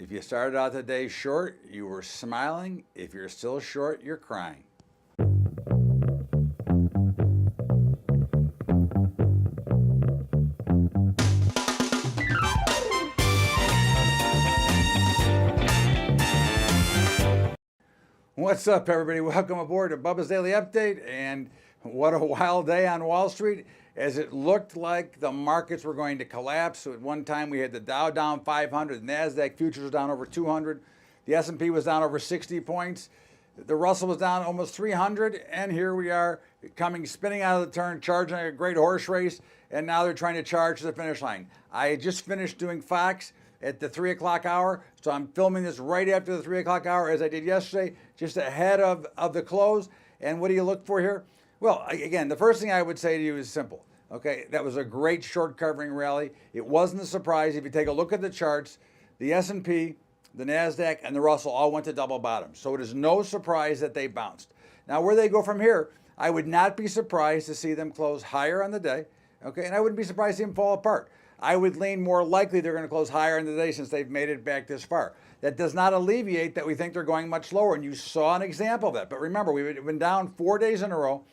If you started out the day short, you were smiling. If you're still short, you're crying. What's up, everybody? Welcome aboard to Bubba's Daily Update. And what a wild day on Wall Street, as it looked like the markets were going to collapse. So at one time we had the Dow down 500, the NASDAQ futures was down over 200, the S&P was down over 60 points, the Russell was down almost 300, and here we are spinning out of the turn, charging a great horse race, and now they're trying to charge to the finish line. I just finished doing Fox at the 3 o'clock hour, so I'm filming this right after the 3 o'clock hour, as I did yesterday, just ahead of the close. And what do you look for here? Well, again, the first thing I would say to you is simple. Okay, that was a great short covering rally. It wasn't a surprise. If you take a look at the charts, the S&P, the NASDAQ, and the Russell all went to double bottoms. So it is no surprise that they bounced. Now, where they go from here, I would not be surprised to see them close higher on the day. Okay, and I wouldn't be surprised to see them fall apart. I would lean more likely they're going to close higher in the day since they've made it back this far. That does not alleviate that we think they're going much lower, and you saw an example of that. But remember, we've been down 4 days in a row.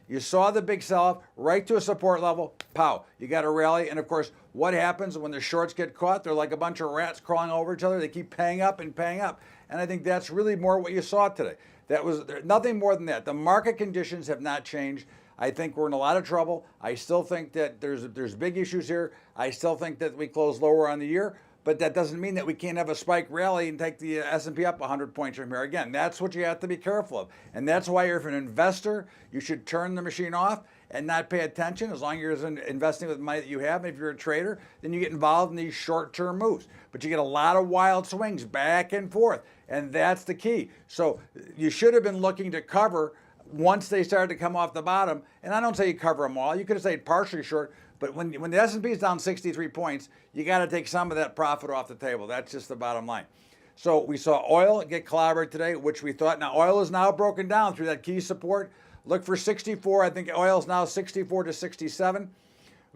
You saw the big sell-off right to a support level, pow, you got a rally. And of course, what happens when the shorts get caught? They're like a bunch of rats crawling over each other. They keep paying up and paying up. And I think that's really more what you saw today. That was nothing more than that. The market conditions have not changed. I think we're in a lot of trouble. I still think that there's big issues here. I still think that we close lower on the year, but that doesn't mean that we can't have a spike rally and take the S&P up 100 points from here. Again, that's what you have to be careful of. And that's why if you're an investor, you should turn the machine off and not pay attention as long as you're investing with money that you have. And if you're a trader, then you get involved in these short-term moves. But you get a lot of wild swings back and forth, and that's the key. So you should have been looking to cover once they started to come off the bottom. And I don't say you cover them all. You could have stayed partially short. But when the S&P is down 63 points, you got to take some of that profit off the table. That's just the bottom line. So we saw oil get clobbered today, which we thought. Now, oil is now broken down through that key support. Look for 64. I think oil is now 64 to 67.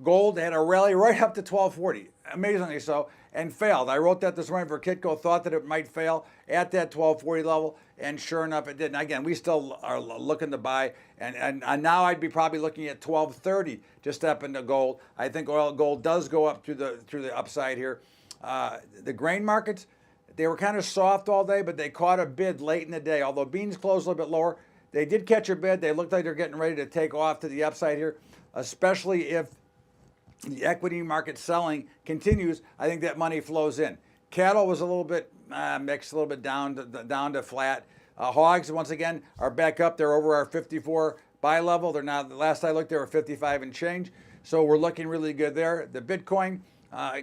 Gold had a rally right up to 1240, amazingly so, and failed. I wrote that this morning for Kitco, thought that it might fail at that 1240 level, and sure enough, it did. And again, we still are looking to buy, and now I'd be probably looking at 1230 to step into gold. I think gold does go up through the upside here. The grain markets, they were kind of soft all day, but they caught a bid late in the day. Although beans closed a little bit lower, they did catch a bid. They looked like they're getting ready to take off to the upside here, especially if the equity market selling continues. I think that money flows in. Cattle was a little bit mixed, a little bit down to flat. Hogs, once again, are back up. They're over our 54 buy level. They're now, the last I looked, they were 55 and change. So we're looking really good there. The Bitcoin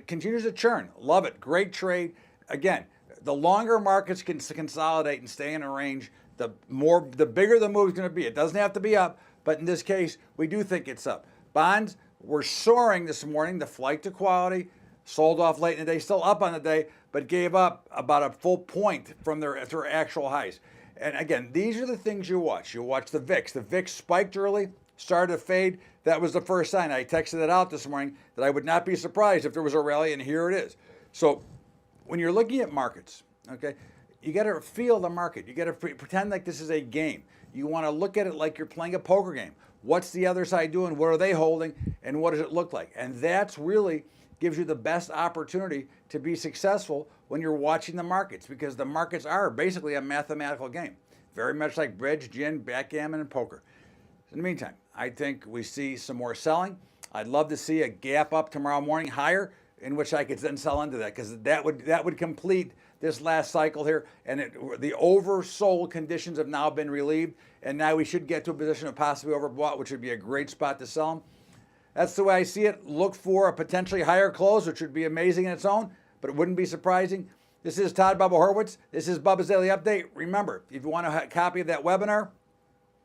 continues to churn. Love it. Great trade. Again, the longer markets can consolidate and stay in a range, the bigger the move is going to be. It doesn't have to be up, but in this case, we do think it's up. Bonds were soaring this morning. The flight to quality sold off late in the day, still up on the day, but gave up about a full point from their actual highs. And again, these are the things you watch. You watch the VIX. The VIX spiked early, started to fade. That was the first sign. I texted it out this morning that I would not be surprised if there was a rally, and here it is. So when you're looking at markets, okay, you got to feel the market. You got to pretend like this is a game. You want to look at it like you're playing a poker game. What's the other side doing? What are they holding? And what does it look like? And that's really gives you the best opportunity to be successful when you're watching the markets, because the markets are basically a mathematical game, very much like bridge, gin, backgammon, and poker. In the meantime, I think we see some more selling. I'd love to see a gap up tomorrow morning higher, in which I could then sell into that, because that would complete this last cycle here, and the oversold conditions have now been relieved, and now we should get to a position of possibly overbought, which would be a great spot to sell them. That's the way I see it. Look for a potentially higher close, which would be amazing in its own, but it wouldn't be surprising. This is Todd Bubba Horwitz. This is Bubba's Daily Update. Remember, if you want a copy of that webinar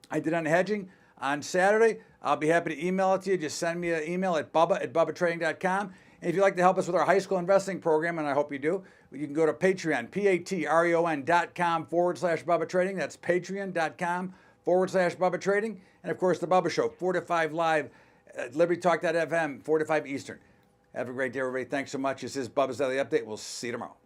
I did on hedging on Saturday, I'll be happy to email it to you. Just send me an email at bubba@bubbatrading.com. And if you'd like to help us with our high school investing program, and I hope you do, you can go to Patreon, patreon.com/Bubba Trading. That's patreon.com/Bubba Trading. And of course, the Bubba Show, 4 to 5 live at LibertyTalk.fm, 4 to 5 Eastern. Have a great day, everybody. Thanks so much. This is Bubba's Daily Update. We'll see you tomorrow.